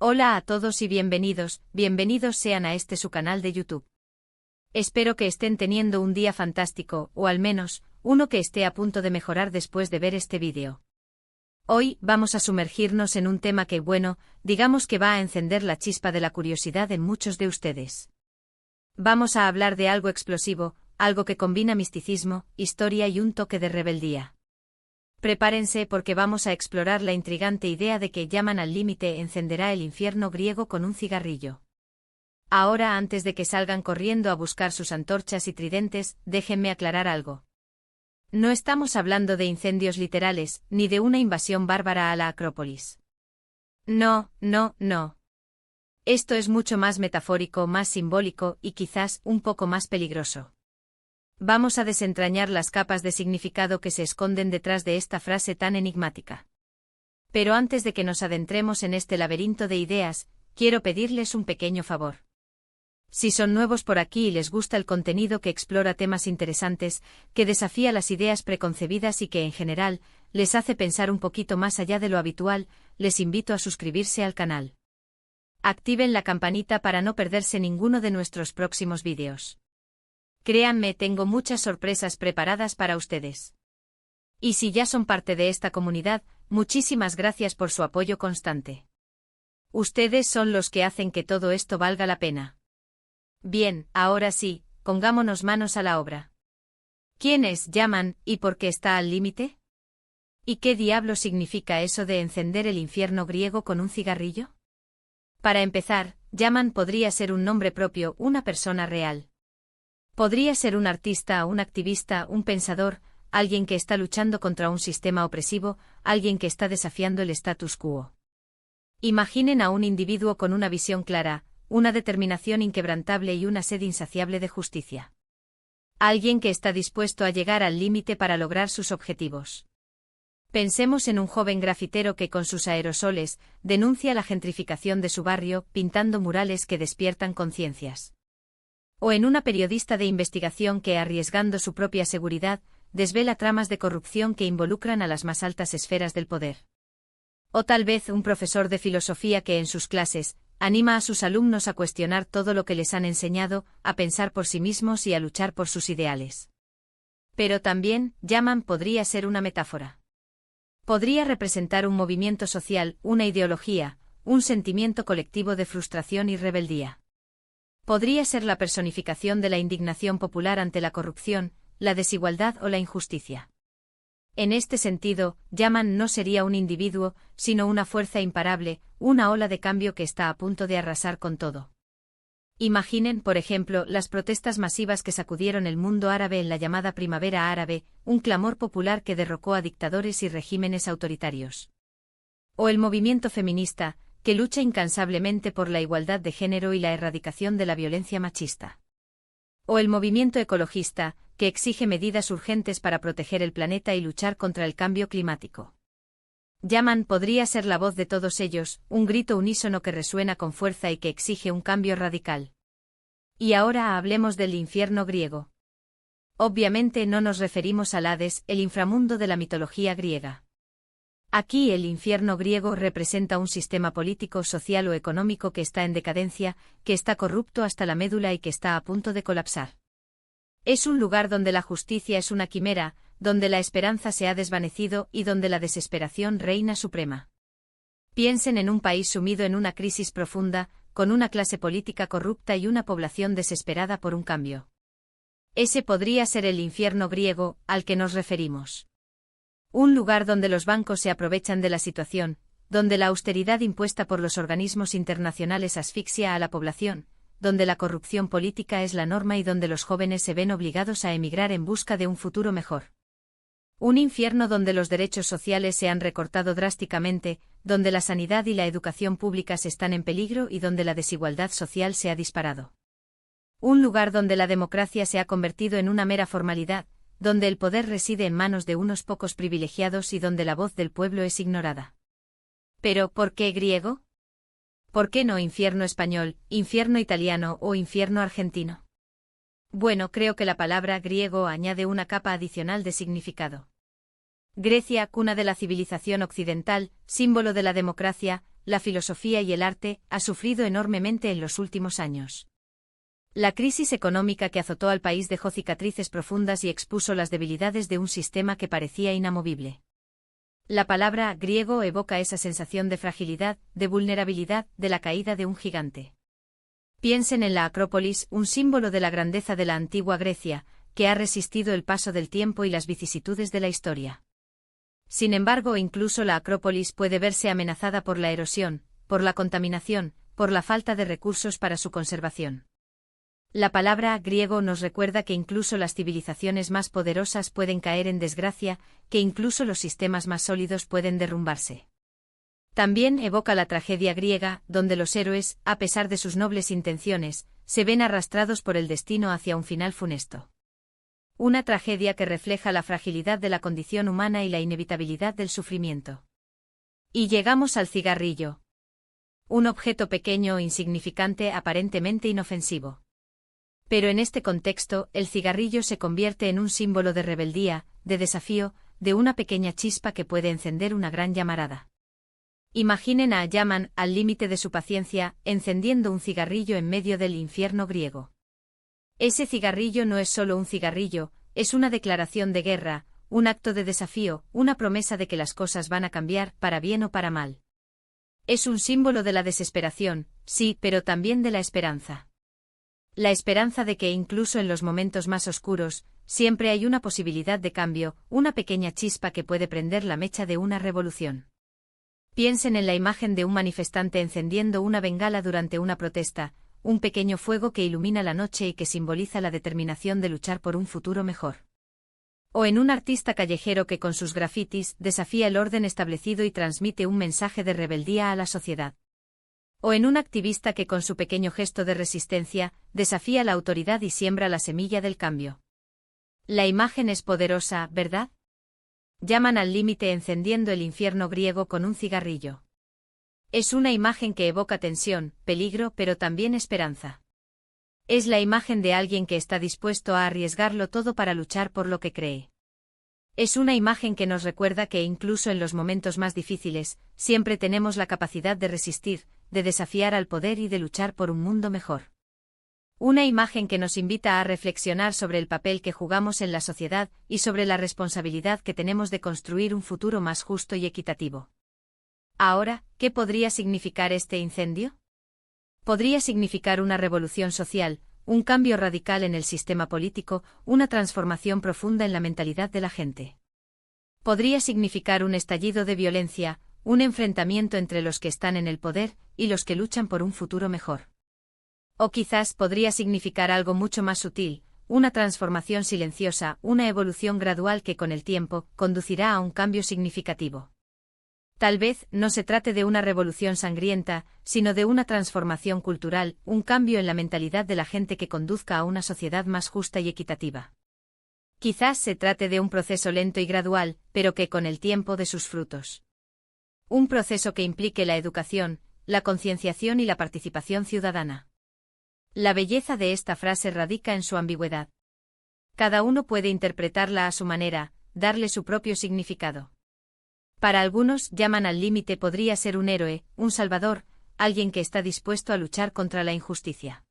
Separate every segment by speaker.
Speaker 1: Hola a todos y bienvenidos sean a este su canal de YouTube. Espero que estén teniendo un día fantástico, o al menos, uno que esté a punto de mejorar después de ver este vídeo. Hoy vamos a sumergirnos en un tema que, digamos que va a encender la chispa de la curiosidad en muchos de ustedes. Vamos a hablar de algo explosivo, algo que combina misticismo, historia y un toque de rebeldía. Prepárense porque vamos a explorar la intrigante idea de que Yaman al límite encenderá el infierno griego con un cigarrillo. Ahora, antes de que salgan corriendo a buscar sus antorchas y tridentes, déjenme aclarar algo. No estamos hablando de incendios literales, ni de una invasión bárbara a la Acrópolis. No. Esto es mucho más metafórico, más simbólico y quizás un poco más peligroso. Vamos a desentrañar las capas de significado que se esconden detrás de esta frase tan enigmática. Pero antes de que nos adentremos en este laberinto de ideas, quiero pedirles un pequeño favor. Si son nuevos por aquí y les gusta el contenido que explora temas interesantes, que desafía las ideas preconcebidas y que en general les hace pensar un poquito más allá de lo habitual, les invito a suscribirse al canal. Activen la campanita para no perderse ninguno de nuestros próximos vídeos. Créanme, tengo muchas sorpresas preparadas para ustedes. Y si ya son parte de esta comunidad, muchísimas gracias por su apoyo constante. Ustedes son los que hacen que todo esto valga la pena. Bien, ahora sí, pongámonos manos a la obra. ¿Quién es Yaman y por qué está al límite? ¿Y qué diablo significa eso de encender el infierno griego con un cigarrillo? Para empezar, Yaman podría ser un nombre propio, una persona real. Podría ser un artista, un activista, un pensador, alguien que está luchando contra un sistema opresivo, alguien que está desafiando el status quo. Imaginen a un individuo con una visión clara, una determinación inquebrantable y una sed insaciable de justicia. Alguien que está dispuesto a llegar al límite para lograr sus objetivos. Pensemos en un joven grafitero que con sus aerosoles denuncia la gentrificación de su barrio, pintando murales que despiertan conciencias. O en una periodista de investigación que, arriesgando su propia seguridad, desvela tramas de corrupción que involucran a las más altas esferas del poder. O tal vez un profesor de filosofía que en sus clases anima a sus alumnos a cuestionar todo lo que les han enseñado, a pensar por sí mismos y a luchar por sus ideales. Pero también, Yaman podría ser una metáfora. Podría representar un movimiento social, una ideología, un sentimiento colectivo de frustración y rebeldía. Podría ser la personificación de la indignación popular ante la corrupción, la desigualdad o la injusticia. En este sentido, Yaman no sería un individuo, sino una fuerza imparable, una ola de cambio que está a punto de arrasar con todo. Imaginen, por ejemplo, las protestas masivas que sacudieron el mundo árabe en la llamada Primavera Árabe, un clamor popular que derrocó a dictadores y regímenes autoritarios. O el movimiento feminista, que lucha incansablemente por la igualdad de género y la erradicación de la violencia machista. O el movimiento ecologista, que exige medidas urgentes para proteger el planeta y luchar contra el cambio climático. Yaman podría ser la voz de todos ellos, un grito unísono que resuena con fuerza y que exige un cambio radical. Y ahora hablemos del infierno griego. Obviamente no nos referimos al Hades, el inframundo de la mitología griega. Aquí el infierno griego representa un sistema político, social o económico que está en decadencia, que está corrupto hasta la médula y que está a punto de colapsar. Es un lugar donde la justicia es una quimera, donde la esperanza se ha desvanecido y donde la desesperación reina suprema. Piensen en un país sumido en una crisis profunda, con una clase política corrupta y una población desesperada por un cambio. Ese podría ser el infierno griego al que nos referimos. Un lugar donde los bancos se aprovechan de la situación, donde la austeridad impuesta por los organismos internacionales asfixia a la población, donde la corrupción política es la norma y donde los jóvenes se ven obligados a emigrar en busca de un futuro mejor. Un infierno donde los derechos sociales se han recortado drásticamente, donde la sanidad y la educación públicas están en peligro y donde la desigualdad social se ha disparado. Un lugar donde la democracia se ha convertido en una mera formalidad, donde el poder reside en manos de unos pocos privilegiados y donde la voz del pueblo es ignorada. Pero, ¿por qué griego? ¿Por qué no infierno español, infierno italiano o infierno argentino? Bueno, creo que la palabra griego añade una capa adicional de significado. Grecia, cuna de la civilización occidental, símbolo de la democracia, la filosofía y el arte, ha sufrido enormemente en los últimos años. La crisis económica que azotó al país dejó cicatrices profundas y expuso las debilidades de un sistema que parecía inamovible. La palabra griego evoca esa sensación de fragilidad, de vulnerabilidad, de la caída de un gigante. Piensen en la Acrópolis, un símbolo de la grandeza de la antigua Grecia, que ha resistido el paso del tiempo y las vicisitudes de la historia. Sin embargo, incluso la Acrópolis puede verse amenazada por la erosión, por la contaminación, por la falta de recursos para su conservación. La palabra griego nos recuerda que incluso las civilizaciones más poderosas pueden caer en desgracia, que incluso los sistemas más sólidos pueden derrumbarse. También evoca la tragedia griega, donde los héroes, a pesar de sus nobles intenciones, se ven arrastrados por el destino hacia un final funesto. Una tragedia que refleja la fragilidad de la condición humana y la inevitabilidad del sufrimiento. Y llegamos al cigarrillo. Un objeto pequeño e insignificante, aparentemente inofensivo. Pero en este contexto, el cigarrillo se convierte en un símbolo de rebeldía, de desafío, de una pequeña chispa que puede encender una gran llamarada. Imaginen a Yaman, al límite de su paciencia, encendiendo un cigarrillo en medio del infierno griego. Ese cigarrillo no es solo un cigarrillo, es una declaración de guerra, un acto de desafío, una promesa de que las cosas van a cambiar, para bien o para mal. Es un símbolo de la desesperación, sí, pero también de la esperanza. La esperanza de que incluso en los momentos más oscuros, siempre hay una posibilidad de cambio, una pequeña chispa que puede prender la mecha de una revolución. Piensen en la imagen de un manifestante encendiendo una bengala durante una protesta, un pequeño fuego que ilumina la noche y que simboliza la determinación de luchar por un futuro mejor. O en un artista callejero que con sus grafitis desafía el orden establecido y transmite un mensaje de rebeldía a la sociedad. O en un activista que con su pequeño gesto de resistencia, desafía la autoridad y siembra la semilla del cambio. La imagen es poderosa, ¿verdad? Llaman al límite encendiendo el infierno griego con un cigarrillo. Es una imagen que evoca tensión, peligro, pero también esperanza. Es la imagen de alguien que está dispuesto a arriesgarlo todo para luchar por lo que cree. Es una imagen que nos recuerda que incluso en los momentos más difíciles, siempre tenemos la capacidad de resistir, de desafiar al poder y de luchar por un mundo mejor. Una imagen que nos invita a reflexionar sobre el papel que jugamos en la sociedad y sobre la responsabilidad que tenemos de construir un futuro más justo y equitativo. Ahora, ¿qué podría significar este incendio? Podría significar una revolución social, un cambio radical en el sistema político, una transformación profunda en la mentalidad de la gente. Podría significar un estallido de violencia, un enfrentamiento entre los que están en el poder y los que luchan por un futuro mejor. O quizás podría significar algo mucho más sutil, una transformación silenciosa, una evolución gradual que con el tiempo conducirá a un cambio significativo. Tal vez no se trate de una revolución sangrienta, sino de una transformación cultural, un cambio en la mentalidad de la gente que conduzca a una sociedad más justa y equitativa. Quizás se trate de un proceso lento y gradual, pero que con el tiempo dé sus frutos. Un proceso que implique la educación, la concienciación y la participación ciudadana. La belleza de esta frase radica en su ambigüedad. Cada uno puede interpretarla a su manera, darle su propio significado. Para algunos, llaman al límite podría ser un héroe, un salvador, alguien que está dispuesto a luchar contra la injusticia.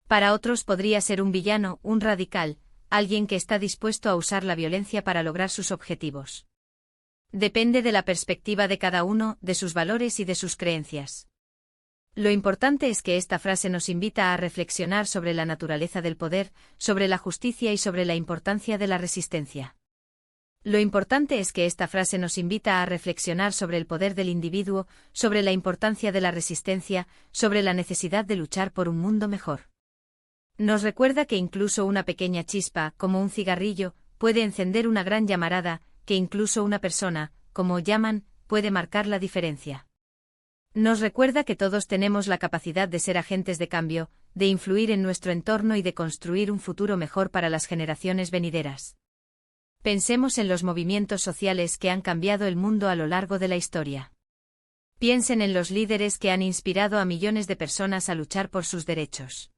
Speaker 1: Para otros podría ser un villano, un radical, alguien que está dispuesto a usar la violencia para lograr sus objetivos. Depende de la perspectiva de cada uno, de sus valores y de sus creencias. Lo importante es que esta frase nos invita a reflexionar sobre la naturaleza del poder, sobre la justicia y sobre la importancia de la resistencia. Lo importante es que esta frase nos invita a reflexionar sobre el poder del individuo, sobre la importancia de la resistencia, sobre la necesidad de luchar por un mundo mejor. Nos recuerda que incluso una pequeña chispa, como un cigarrillo, puede encender una gran llamarada, que incluso una persona, como llaman, puede marcar la diferencia. Nos recuerda que todos tenemos la capacidad de ser agentes de cambio, de influir en nuestro entorno y de construir un futuro mejor para las generaciones venideras. Pensemos en los movimientos sociales que han cambiado el mundo a lo largo de la historia. Piensen en los líderes que han inspirado a millones de personas a luchar por sus derechos.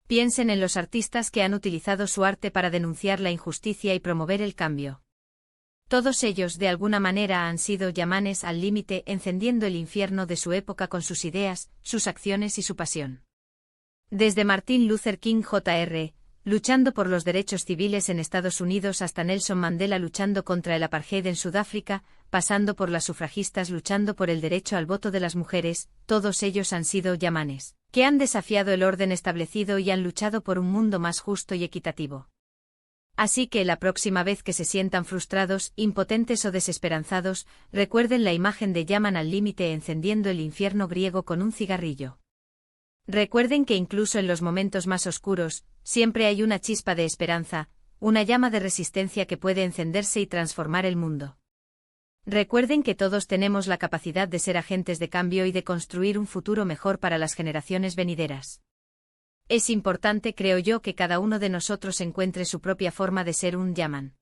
Speaker 1: Piensen en los artistas que han utilizado su arte para denunciar la injusticia y promover el cambio. Todos ellos de alguna manera han sido yamanes al límite encendiendo el infierno de su época con sus ideas, sus acciones y su pasión. Desde Martin Luther King Jr., luchando por los derechos civiles en Estados Unidos hasta Nelson Mandela luchando contra el apartheid en Sudáfrica, pasando por las sufragistas luchando por el derecho al voto de las mujeres, todos ellos han sido yamanes, que han desafiado el orden establecido y han luchado por un mundo más justo y equitativo. Así que la próxima vez que se sientan frustrados, impotentes o desesperanzados, recuerden la imagen de Yaman al límite encendiendo el infierno griego con un cigarrillo. Recuerden que incluso en los momentos más oscuros, siempre hay una chispa de esperanza, una llama de resistencia que puede encenderse y transformar el mundo. Recuerden que todos tenemos la capacidad de ser agentes de cambio y de construir un futuro mejor para las generaciones venideras. Es importante, creo yo, que cada uno de nosotros encuentre su propia forma de ser un yaman.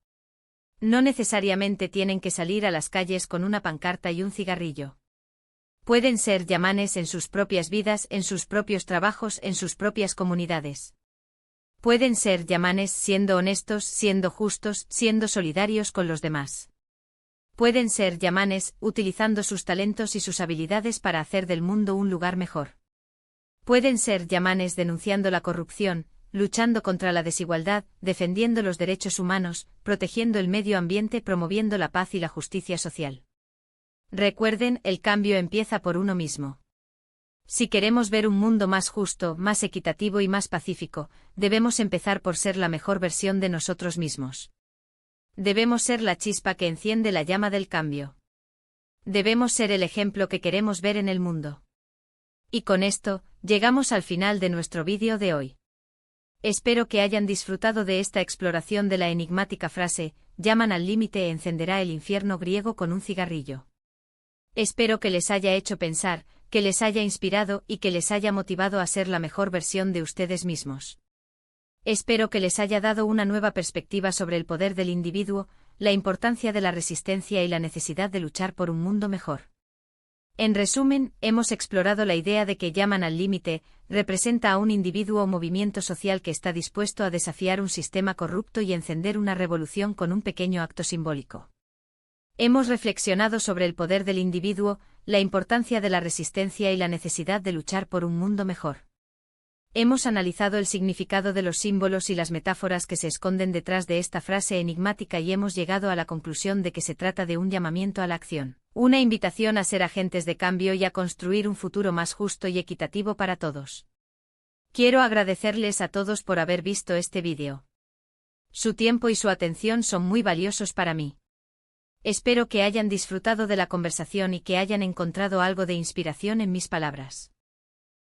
Speaker 1: No necesariamente tienen que salir a las calles con una pancarta y un cigarrillo. Pueden ser yamanes en sus propias vidas, en sus propios trabajos, en sus propias comunidades. Pueden ser yamanes siendo honestos, siendo justos, siendo solidarios con los demás. Pueden ser yamanes utilizando sus talentos y sus habilidades para hacer del mundo un lugar mejor. Pueden ser yamanes denunciando la corrupción, luchando contra la desigualdad, defendiendo los derechos humanos, protegiendo el medio ambiente, promoviendo la paz y la justicia social. Recuerden, el cambio empieza por uno mismo. Si queremos ver un mundo más justo, más equitativo y más pacífico, debemos empezar por ser la mejor versión de nosotros mismos. Debemos ser la chispa que enciende la llama del cambio. Debemos ser el ejemplo que queremos ver en el mundo. Y con esto, llegamos al final de nuestro vídeo de hoy. Espero que hayan disfrutado de esta exploración de la enigmática frase, Yaman al límite encenderá el infierno griego con un cigarrillo. Espero que les haya hecho pensar, que les haya inspirado y que les haya motivado a ser la mejor versión de ustedes mismos. Espero que les haya dado una nueva perspectiva sobre el poder del individuo, la importancia de la resistencia y la necesidad de luchar por un mundo mejor. En resumen, hemos explorado la idea de que Yaman al límite representa a un individuo o movimiento social que está dispuesto a desafiar un sistema corrupto y encender una revolución con un pequeño acto simbólico. Hemos reflexionado sobre el poder del individuo, la importancia de la resistencia y la necesidad de luchar por un mundo mejor. Hemos analizado el significado de los símbolos y las metáforas que se esconden detrás de esta frase enigmática y hemos llegado a la conclusión de que se trata de un llamamiento a la acción, una invitación a ser agentes de cambio y a construir un futuro más justo y equitativo para todos. Quiero agradecerles a todos por haber visto este vídeo. Su tiempo y su atención son muy valiosos para mí. Espero que hayan disfrutado de la conversación y que hayan encontrado algo de inspiración en mis palabras.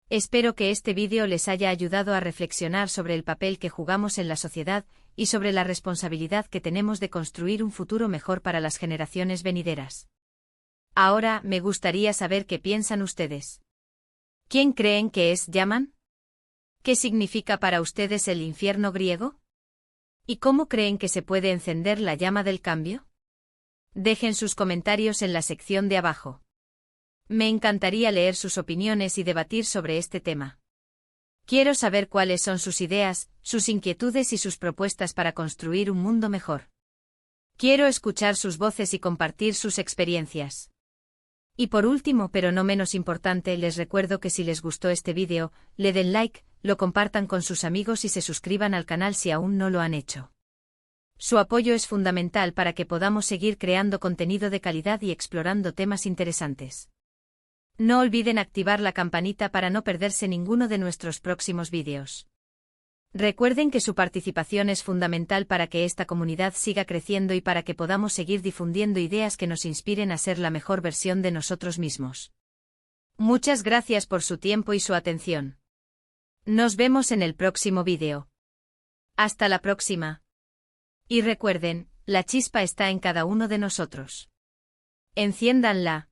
Speaker 1: Espero que este vídeo les haya ayudado a reflexionar sobre el papel que jugamos en la sociedad y sobre la responsabilidad que tenemos de construir un futuro mejor para las generaciones venideras. Ahora, me gustaría saber qué piensan ustedes. ¿Quién creen que es Yaman? ¿Qué significa para ustedes el infierno griego? ¿Y cómo creen que se puede encender la llama del cambio? Dejen sus comentarios en la sección de abajo. Me encantaría leer sus opiniones y debatir sobre este tema. Quiero saber cuáles son sus ideas, sus inquietudes y sus propuestas para construir un mundo mejor. Quiero escuchar sus voces y compartir sus experiencias. Y por último, pero no menos importante, les recuerdo que si les gustó este vídeo, le den like, lo compartan con sus amigos y se suscriban al canal si aún no lo han hecho. Su apoyo es fundamental para que podamos seguir creando contenido de calidad y explorando temas interesantes. No olviden activar la campanita para no perderse ninguno de nuestros próximos vídeos. Recuerden que su participación es fundamental para que esta comunidad siga creciendo y para que podamos seguir difundiendo ideas que nos inspiren a ser la mejor versión de nosotros mismos. Muchas gracias por su tiempo y su atención. Nos vemos en el próximo vídeo. Hasta la próxima. Y recuerden, la chispa está en cada uno de nosotros. Enciéndanla.